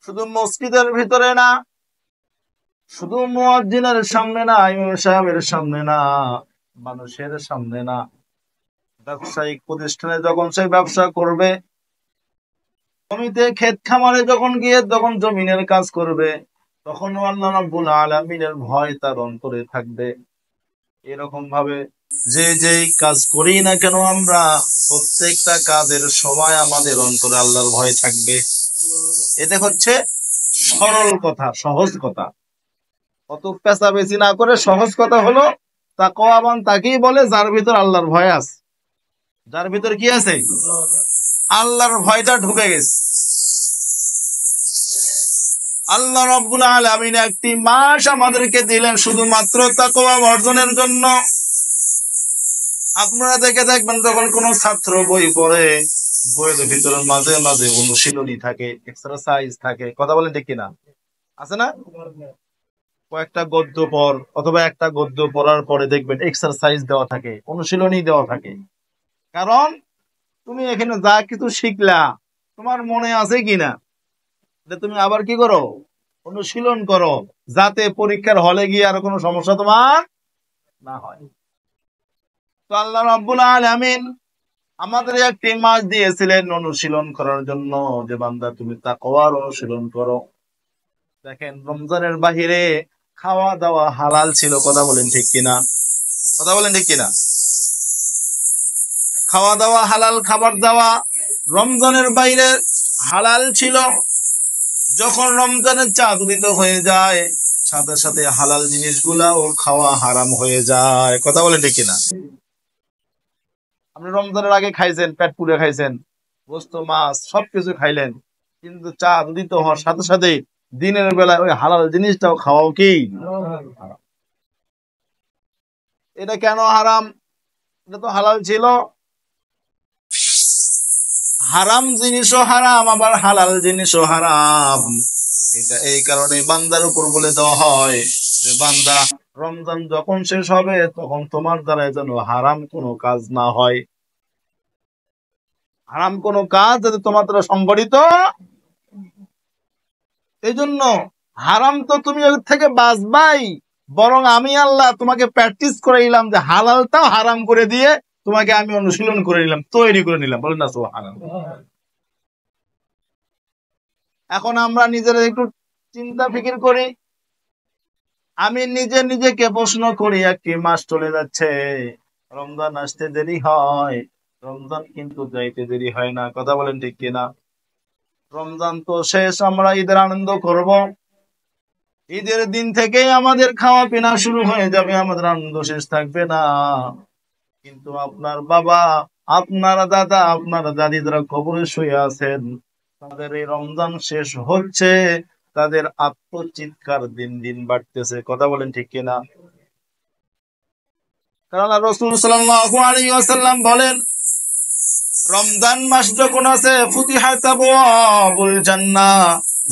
শুধু মসজিদের ভিতরে না, শুধু মুয়াজ্জিনের সামনে না, ইমাম সাহেবের সামনে না, মানুষের সামনে না, ব্যবসায়িক প্রতিষ্ঠানে যখন সে ব্যবসা করবে, জমিতে ক্ষেত খামারে যখন গিয়ে তখন জমিনের কাজ করবে, তখন আল্লাহ রাব্বুল আলামিনের ভয় তার অন্তরে থাকবে। এরকম ভাবে যে যেই কাজ করি না কেন আমরা, প্রত্যেকটা কাজের সময় আমাদের অন্তরে আল্লাহর ভয় থাকবে। এটা হচ্ছে সরল কথা, সহজ কথা। অত পেঁচাবেচি না করে সহজ কথা হলো, তাকওয়াবান তাকেই বলে যার ভিতর আল্লাহর ভয় আছে। যার ভিতর কি আছে? আল্লাহর ভয়টা ঢুকে গেছে। আল্লাহ রাব্বুল আলামিন একটি মাস আমাদেরকে দিলেন শুধুমাত্র তাকওয়া অর্জনের জন্য। আপনারা দেখে দেখবেন যখন কোন ছাত্র বই পড়ে, বইয়ের ভিতরে মাঝে মাঝে অনুশীলনী থাকে, এক্সারসাইজ থাকে। কথা বলেন ঠিক কিনা? আছে না? কয়েকটা গদ্য পর অথবা একটা গদ্য পড়ার পরে দেখবেন এক্সারসাইজ দেওয়া থাকে, অনুশীলনী দেওয়া থাকে। কারণ তুমি এখানে যা কিছু শিখলা, তোমার মনে আছে কিনা তুমি আবার কি করো? অনুশীলন করো, যাতে পরীক্ষার হলে গিয়ে আর কোনো সমস্যা তোমার না হয়। তো আল্লাহ রাব্বুল আলামিন আমাদের একটি মাস দিয়েছিলেন অনুশীলন করার জন্য, যে বান্দা তুমি তাকওয়ার অনুশীলন করো। দেখেন রমজানের বাহিরে খাওয়া দাওয়া হালাল ছিল। কথা বলেন ঠিক কিনা? কথা বলেন ঠিক কিনা? খাওয়া দাওয়া হালাল, খাবার দাওয়া রমজানের বাইরে হালাল ছিল। যখন রমজানের চাঁদ উদিত হয়ে যায়, সাথে সাথে হালাল জিনিসগুলা ও খাওয়া হারাম হয়ে যায়। কথা বলেন ঠিক কিনা? আপনি রমজানের আগে খাইছেন, পেট পুরে খাইছেন, গোস্ত মাছ সবকিছু খাইলেন, কিন্তু চাঁদ উদিত হওয়ার সাথে সাথে দিনের বেলায় ওই হালাল জিনিসটাও খাওয়াও কি হারাম। এটা কেন হারাম? এটা তো হালাল ছিল। হারাম জিনিসও হারাম, আবার হালাল জিনিসও হারাম। এটা এই কারণে বান্দার উপর বলে দেওয়া হয় যে বান্দা, রমজান যখন শেষ হবে তখন তোমার দ্বারা যেন হারাম কোনো কাজ না হয়। হারাম কোনো কাজ যাতে তোমার দ্বারা সংগঠিত। এই জন্য হারাম তো তুমি ওর থেকে বাঁচবাই, বরং আমি আল্লাহ তোমাকে প্র্যাকটিস করে নিলাম যে হালালটাও হারাম করে দিয়ে তোমাকে আমি অনুশীলন করে নিলাম, তৈরি করে নিলাম। বলেন না সুবহানাল্লাহ। এখন আমরা নিজেরা একটু চিন্তা ফিকির করি। আমি নিজে নিজেকে প্রশ্ন করি, একটি মাস চলে যাচ্ছে, রমজান আসতে দেরি হয়, রমজান কিন্তু যাইতে দেরি হয় না। কথা বলেন ঠিক কিনা? রমজান তো শেষ, আমরা ঈদের আনন্দ করব। ঈদের দিন থেকেই আমাদের খাওয়া পিনা শুরু হয়ে যাবে, আমাদের আনন্দ শেষ থাকবে না। কিন্তু আপনার বাবা, আপনার দাদা, আপনার দাদি যারা কবরে শুয়ে আছেন, তাদের এই রমজান শেষ হচ্ছে, তাদের আত্মচিৎকার দিন দিন বাড়তেছে। কথা বলেন ঠিক কিনা? কারণ রাসূল সাল্লাল্লাহু আলাইহি ওয়াসাল্লাম বলেন, রমজান মাস যখন আছে ফুতিহাত আবওয়াবুল জান্নাহ,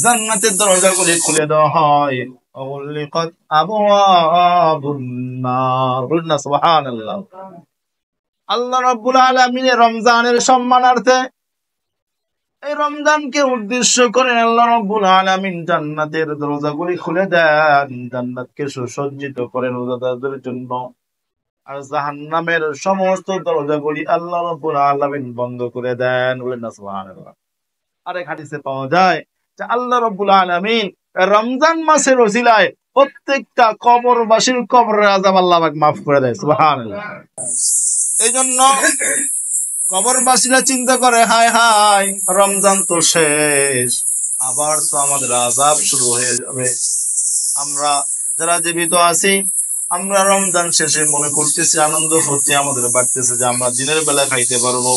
জান্নাতের দরজাগুলি খুলে দেওয়া হয়, ওয়াগলিকাত আবওয়াবুন নার। বলুন না সুবহানাল্লাহ। আল্লাহ রাব্বুল আলামিন রমজানের সম্মানার্থে, এই রমজানকে উদ্দেশ্য করে আল্লাহ রাব্বুল আলামিন জান্নাতের দরজাগুলি খুলে দেন, জান্নাতকে সুসজ্জিত করেন রোজাদারদের জন্য। আর জাহান্নামের সমস্ত দরজাগুলি আল্লাহ রাব্বুল আলামিন বন্ধ করে দেন। বলেন না সুবহানাল্লাহ। আরেক হাদিসে পাওয়া যায় যে আল্লাহ রাব্বুল আলামিন রমজান মাসের ওসিলায় প্রত্যেকটা কবরবাসীর কবরের আযাব আল্লাহ পাক মাফ করে দেয়। সুবহানাল্লাহ। এই জন্য কবরবাসীরা চিন্তা করে, হায় হায় রমজান তো শেষ, আবার তো আমাদের আযাব শুরু হয়ে যাবে। আমরা যারা জীবিত আছি, আমরা রমজান শেষে মনে করতেছি, আনন্দ হচ্ছে আমাদের, বাড়তেছে যে আমরা দিনের বেলা খাইতে পারবো।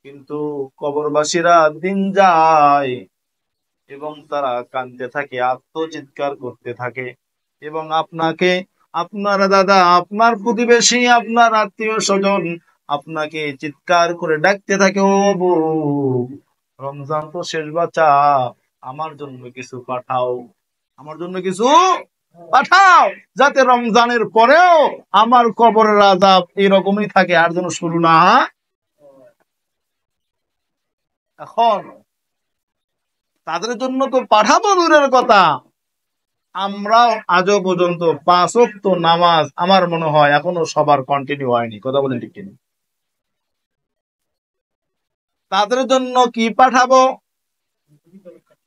কিন্তু কবরবাসীরা দিন যায় এবং তারা কাঁদতে থাকে, আত্মচিৎকার করতে থাকে, এবং আপনাকে, আপনার দাদা, আপনার প্রতিবেশী, আপনার আত্মীয় স্বজন আপনাকে চিৎকার করে ডাকতে থাকে, ও বউ, রমজান তো শেষ বাচ্চা, আমার জন্য কিছু পাঠাও, আমার জন্য কিছু পাঠাও, যাতে রমজানের পরেও আমার কবরের আযাব এরকমই থাকে, আর যেন শুরু না। এখন তাদের জন্য তো পাঠাবো দূরের কথা, আমরা আজও পর্যন্ত 5 ওয়াক্ত নামাজ আমার মনে হয় এখনো সবার কন্টিনিউ হয়নি। কথা বলেন ঠিক কিনা? তাদের জন্য কি পাঠাবো?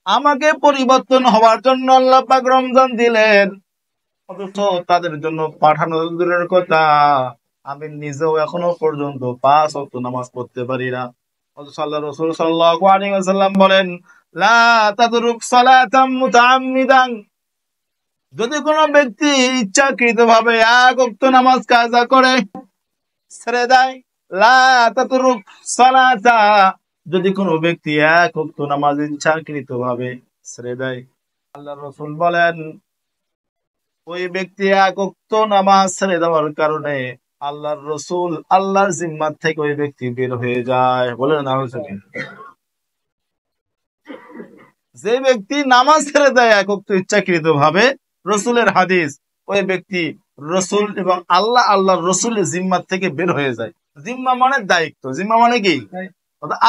আমাকে পরিবর্তন হওয়ার জন্য আল্লাহ পাক রমজান দিলেন, অথচ তাদের জন্য পাঠানো দূরের কথা, আমি নিজেও এখনো পর্যন্ত 5 ওয়াক্ত নামাজ পড়তে পারি না। অথচ আল্লাহ রাসূল সাল্লাল্লাহু আলাইহি ওয়াসাল্লাম বলেন, লা তাদরুক সালাতাম মুতাআম্মিদান, যদি কোনো ব্যক্তি ইচ্ছাকৃতভাবে 1 ওয়াক্ত নামাজ কাজা করে ছেড়ে দেয়, লা তাতরুক সালাতা, যদি কোনো ব্যক্তি 1 ওয়াক্ত নামাজ ইচ্ছাকৃতভাবে ছেড়ে দেয়, আল্লাহর রাসূল বলেন ওই ব্যক্তি 1 ওয়াক্ত নামাজ ছেড়ে দেওয়ার কারণে আল্লাহর রাসূল আল্লাহর জিম্মাত থেকে ওই ব্যক্তি বের হয়ে যায়। বলেন নাউজুবিল্লাহ। যে ব্যক্তি নামাজ ছেড়ে দেয় 1 ওয়াক্ত ইচ্ছাকৃতভাবে, রাসূলের হাদিস, ওই ব্যক্তি রাসূল এবং আল্লাহর রাসূলের জিম্মাত থেকে বের হয়ে যায়। জিম্মা মানে দায়িত্ব। জিম্মা মানে কি?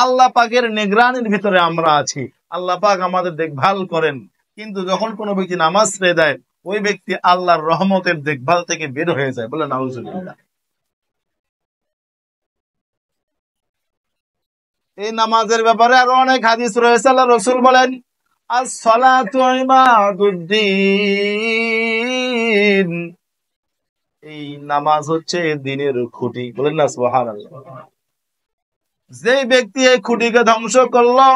আল্লাহ পাকের নিগরানির ভিতরে আমরা আছি, আল্লাহ পাক আমাদের দেখভাল করেন। কিন্তু যখন কোনো ব্যক্তি নামাজ ছেড়ে দেয়, ওই ব্যক্তি আল্লাহর রহমতের দেখভাল থেকে বের হয়ে যায়। বলে নাউজুবিল্লাহ। এই নামাজের ব্যাপারে আরো অনেক হাদিস রয়েছে। আল্লাহ রাসূল বলেন, আস-সালাতু ইমাদুদ্দিন, এই নামাজ হচ্ছে দ্বীনের খুঁটি। বলেন না সুবহানাল্লাহ। যে ব্যক্তি এই খুঁটিকে ধ্বংস করলো,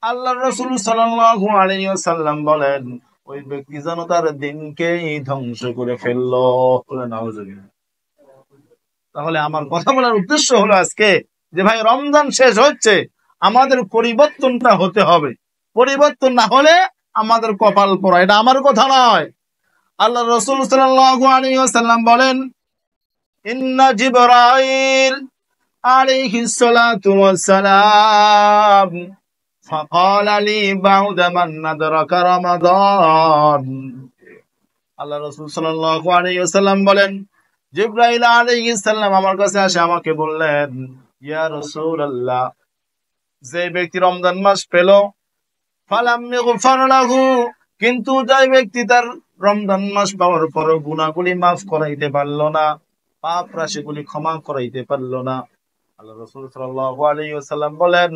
আল্লাহ রাসূল সাল্লাল্লাহু আলাইহি ওয়াসাল্লাম বলেন ওই ব্যক্তি যেন তার দ্বীনকেই ধ্বংস করে ফেললো। বলে নাউজুবিল্লাহ। তাহলে আমার কথা বলার উদ্দেশ্য হলো আজকে যে ভাই, রমজান শেষ হচ্ছে, আমাদের পরিবর্তনটা হতে হবে। পরিবর্তন না হলে আমাদের কপাল পোড়া। এটা আমার কথা নয়, আল্লাহ রাসূল সাল্লাল্লাহু আলাইহি ওয়াসাল্লাম বলেন, ইন্না জিবরাইল আলাইহিস সালাতু ওয়াস সালাম ফাকালা লি বাউদা মান নাদরাকা রমাদান। আল্লাহ রাসূল সাল্লাল্লাহু আলাইহি ওয়াসাল্লাম বলেন, জিবরাইল আলাইহিস সালাম আমার কাছে এসে আমাকে বললেন, ইয়া রাসূলুল্লাহ, যে ব্যক্তি রমজান মাস পেল, ফালাম ইগফার লাহু, কিন্তু যে ব্যক্তি তার রমজান মাস পাওয়ার পরও গুনাহগুলি মাফ করাইতে পারলো না, পাপ রাশিগুলি ক্ষমা করাইতে পারলো না, আল্লাহ রাসূল সাল্লাল্লাহু আলাইহি ওয়াসাল্লাম বলেন,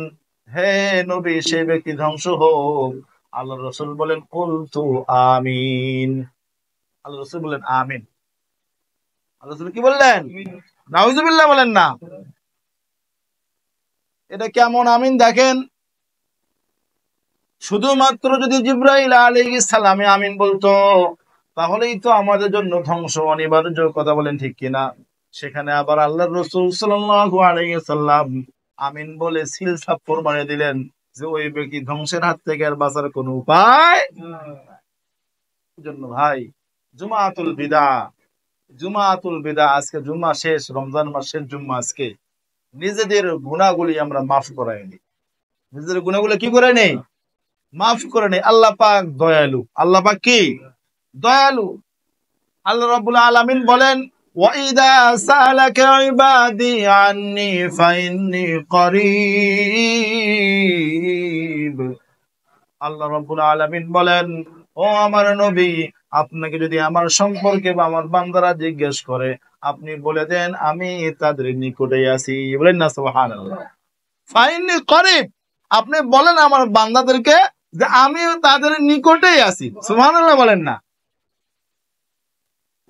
হে নবী, সেই ব্যক্তি ধ্বংস হোক। আল্লাহ রাসূল বলেন, কুলতু আমিন। আল্লাহ রাসূল বলেন আমিন। আল্লাহ রাসূল কি বললেন? নাউজুবিল্লাহ বলেন না। এটা কেমন আমিন দেখেন। শুধুমাত্র যদি জিবরাইল আলাইহিস সালাম আমিন বলতো, তাহলেই তো আমাদের জন্য ধ্বংস অনিবার্য। কথা বলেন ঠিক কিনা? সেখানে আবার আল্লাহর রাসূল সাল্লাল্লাহু আলাইহি ওয়াসাল্লাম আমিন বলে সিল সাপ্পর মারিয়ে দিলেন যে ওই ব্যক্তি ধ্বংসের হাত থেকে আর বাঁচার কোনো উপায় জন্য। ভাই, জুমাতুল বিদা, জুমাতুল বিদা, আজকে জুম্মা শেষ, রমজান মাসের জুম্মা আজকে। নিজেদের গুনাহগুলি আমরা মাফ করাই নি। নিজেদের গুনাহগুলো কি করে নেই? মাফ করে নেই। আল্লাহ পাক দয়ালু। আল্লাহ পাক কি? দয়ালু। আল্লাহ রাব্বুল আলামিন বলেন, ওয়া ইযা সালাকা ইবাদি আন্নী ফাইন্নী করিব। আল্লাহ রাব্বুল আলামিন বলেন, ও আমার নবী, আপনাকে যদি আমার সম্পর্কে বা আমার বান্দারা জিজ্ঞেস করে, আপনি বলে দেন আমি তাদের নিকটেই আছি। বলেন না সুবহানাল্লাহ। ফাইন্নী করিব, আপনি বলেন আমার বান্দাদেরকে যে আমি তাদের নিকটেই আছি। সুবহানাল্লাহ বলেন না।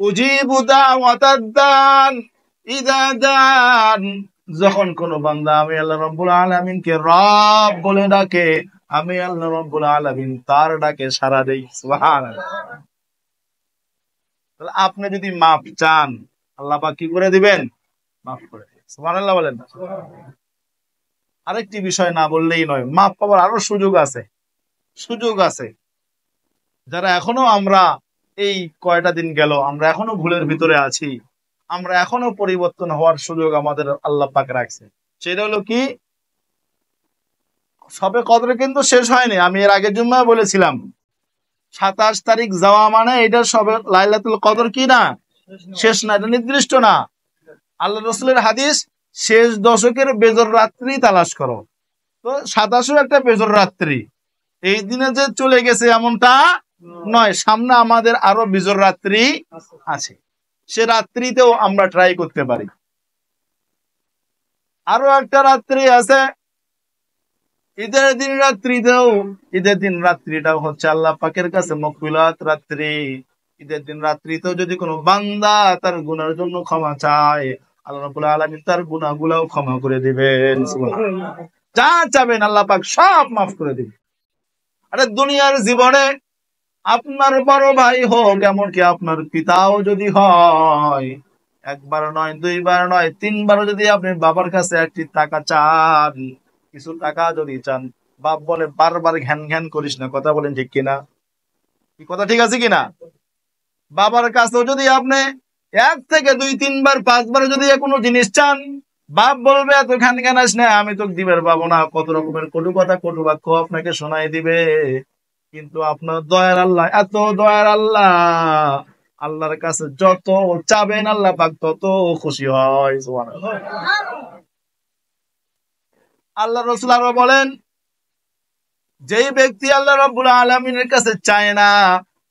উজিবু দাওয়াতাদ দান ইযা দান, যখন কোন বান্দা আমি আল্লাহ রাব্বুল আলামিনকে রব বলে ডাকে, আমি আল্লাহ রাব্বুল আলামিন তার ডাকে সাড়া দেই। সুবহানাল্লাহ। তাহলে আপনি যদি মাফ চান, আল্লাহ পাক কি করে দিবেন? মাফ করে দিবেন। সুবহানাল্লাহ বলেন না। আরেকটি বিষয় না বললেই নয়, মাফ পাওয়ার আরো সুযোগ আছে। সুযোগ আছে। যারা এখনো আমরা এই কয়টা দিন গেল আমরা এখনো ভুলের ভিতরে আছি, আমরা এখনো পরিবর্তন হওয়ার সুযোগ আমাদের আল্লাহ পাক রাখছে। সেটা হলো কি? সবে কদর কিন্তু শেষ হয়নি। আমি এর আগের জুম্মায় বলেছিলাম 27 তারিখ যাওয়া মানে এটা সবে লাইলাতুল কদর কি না? শেষ না, এটা নির্দিষ্ট না। আল্লাহ রাসূলের হাদিস, শেষ দশকের বেজর রাত্রি তালাশ করো। তো 27 একটা বেজর রাত্রি, এই দিনে যে চলে গেছে এমনটা নয়, সামনে আমাদের আরো বিজোর রাত্রি আছে, সে রাত্রিতেও আমরা ট্রাই করতে পারি। আরো একটা রাত্রি আছে ঈদের দিন রাত্রিতেও। ঈদের দিন রাত্রিটাও হচ্ছে আল্লাহ পাকের কাছে মকবুলাত রাত্রি। ঈদের দিন রাত্রিতেও যদি কোনো বান্দা তার গুনার জন্য ক্ষমা চায়, আল্লাহ রাব্বুল আলামিন তার গুনাহগুলোও ক্ষমা করে দিবেন। যা চাবেন আল্লাহ পাক সব মাফ করে দিবেন। আরে দুনিয়ার জীবনে আপনার বড় ভাই হোক, এমনকি আপনার পিতাও যদি হয়, একবার নয়, দুইবার নয়, তিনবারও যদি আপনি বাবার কাছে একটি টাকা চান, কিছু টাকা যদি চান, বাপ বলে বারবার ঘ্যান ঘ্যান করিস না। কথা বলেন ঠিক কিনা? কি কথা ঠিক আছে কিনা? বাবার কাছেও যদি আপনি 1 থেকে 2, 3বার, 5বার যদি কোনো জিনিস চান, বাপ বলবে এত ঘ্যান ঘ্যান আস না, আমি তোকে দিবের পাবো না। কত রকমের কটু কথা, কটু বাক্য আপনাকে শোনাই দিবে। কিন্তু আপনার দয়ার আল্লাহ, এত দয়ার আল্লাহ, আল্লাহর কাছে যত চাবেন আল্লাহ পাক তত খুশি হয়। সুবহানাল্লাহ। আল্লাহ রাসূল আরো বলেন, যেই ব্যক্তি আল্লাহ রাব্বুল আলামিনের কাছে চায় না,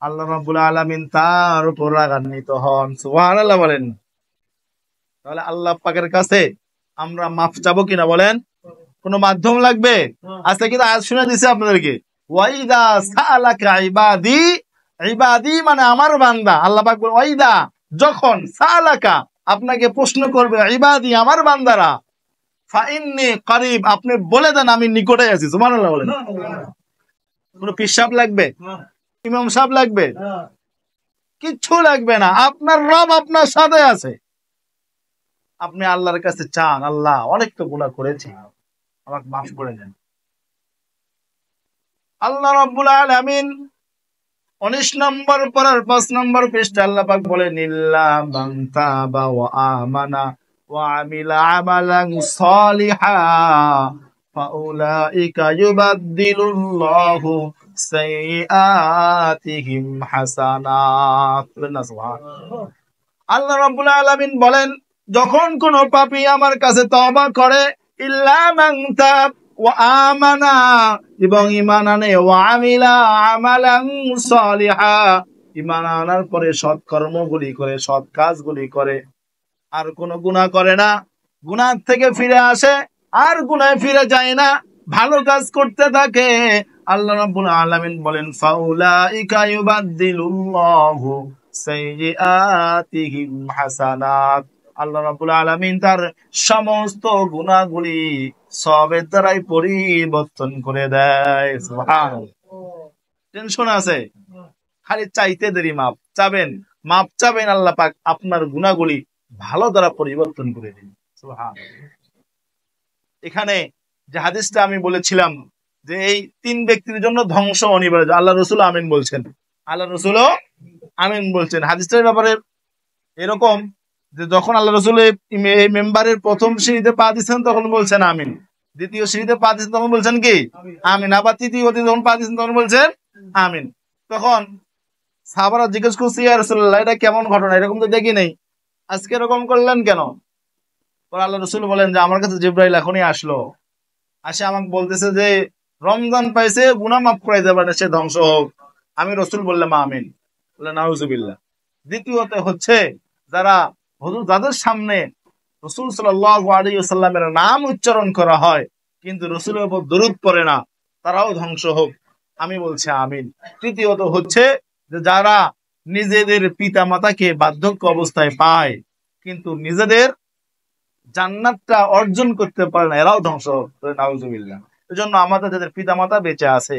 আল্লাহ রাব্বুল আলামিন তার উপর রাগান্বিত হন। সুবহানাল্লাহ বলেন। তাহলে আল্লাহ পাকের কাছে আমরা মাফ চাবো কিনা বলেন? কোনো মাধ্যম লাগবে? আজকে কিন্তু আয়াত শুনে দিছে আপনাদেরকে, ওয়াইদা সাআলাকা ইবাদি, ইবাদি মানে আমার বান্দা। আল্লাহ পাক বলেন ওয়াইদা, যখন সাআলাকা আপনাকে প্রশ্ন করবে, ইবাদি আমার বান্দারা, ফাইন্নী করিব আপনি বলে দেন আমি নিকটে আছি। সুবহানাল্লাহ বলেন। কোনো পিশাব লাগবে? ইমাম সাহেব লাগবে? কিচ্ছু লাগবে না। আপনার রব আপনার সাথে আছে। আপনি আল্লাহর কাছে চান, আল্লাহ অনেক তো গুনাহ করেছি, আমাকে মাফ করে দেন। আল্লাহ রাব্বুল আলামিন 19 নম্বর পড়ার 5 নম্বর পৃষ্ঠা আল্লাহ পাক বলেন, ইল্লা মান তাবা ওয়া আমানা ওয়া আমিলা আমালান সালিহা ফাউলাইকা ইউবাদদিলুল্লাহু সাইয়্যাতিহিম হাসানাত। সুবহানাল্লাহ। আল্লাহ রাব্বুল আলামিন বলেন, যখন কোন পাপী আমার কাছে তওবা করে, ইল্লা মান তাব ওয়া আমানা এবং ঈমান আনে, ওয়া আমিলা আমালান সালিহা ঈমান আনার পরে সৎ কর্মগুলি করে, সৎ কাজগুলি করে, আর কোন গুনাহ করে না, গুনাহ থেকে ফিরে আসে আর গুনাহে ফিরে যায় না, ভালো কাজ করতে থাকে, আল্লাহ রাব্বুল আলামিন বলেন ফাউলাইকা ইউবাদদিলুল্লাহু সাইয়্যাতিহিম হাসানাত। আল্লাহ রাব্বুল আলামিন তার সমস্ত গুনাহগুলি সওয়াবের দ্বারাই পরিবর্তন করে দেয়। সুবহানাল্লাহ। টেনশন আছে? খালি চাইতে দেরি, মাপ চাবেন, মাপ চাবেন, আল্লাহ পাক আপনার গুনাহগুলি ভালো দ্বারা পরিবর্তন করে দিন। সুবহানাল্লাহ। এখানে যে হাদিসটা আমি বলেছিলাম যে এই 3 ব্যক্তির জন্য ধ্বংস অনিবার্য, আল্লাহ রাসূল আমিন বলছেন। আল্লাহ রাসূলও আমিন বলছেন। হাদিসটার ব্যাপারে এরকম যে যখন আল্লাহ রাসূল এই মেম্বারের প্রথম সিঁড়িতে পা দিচ্ছেন তখন বলছেন আমিন, দ্বিতীয় সিঁড়িতে পা দিচ্ছেন তখন বলছেন কি আমিন, আবার তৃতীয়তে যখন পা দিচ্ছেন তখন বলছেন আমিন। তখন সাহাবারা জিজ্ঞেস করছে, ইয়া রাসূলুল্লাহ এটা কেমন ঘটনা, এরকম তো দেখি নাই, আজকে এরকম করলেন কেন? আল্লাহ রাসূল বলেন যে আমার কাছে জিবরাইল এখনই আসলো, আসে আমাকে বলতেছে যে রমজান পাইছে, গুনাহ মাফ করে দেবেন, সে ধ্বংস হোক। আমি রাসূল বললাম আমিন। বলে নাউজুবিল্লাহ। দ্বিতীয়ত হচ্ছে যারা হুজুর, যাদের সামনে রাসূল সাল্লাল্লাহু আলাইহি ওয়াসাল্লামের নাম উচ্চারণ করা হয় কিন্তু রাসূলের উপর দরুদ পড়ে না, তারাও ধ্বংস হোক। আমি বলছি আমিন। তৃতীয়ত হচ্ছে যে যারা নিজেদের পিতা মাতাকে বার্ধক্য অবস্থায় পায় কিন্তু নিজেদের জান্নাতটা অর্জন করতে পারে না, এরাও ধ্বংস হোক। নাউজুবিল্লাহ। এজন্য আমাদের যাদের পিতা মাতা বেঁচে আছে,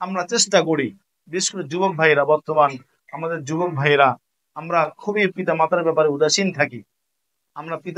আমরা চেষ্টা করি, বিশেষ করে যুবক ভাইরা, বর্তমান আমাদের যুবক ভাইরা আমরা খুবই পিতা মাতার ব্যাপারে উদাসীন থাকি। আমরা পিতা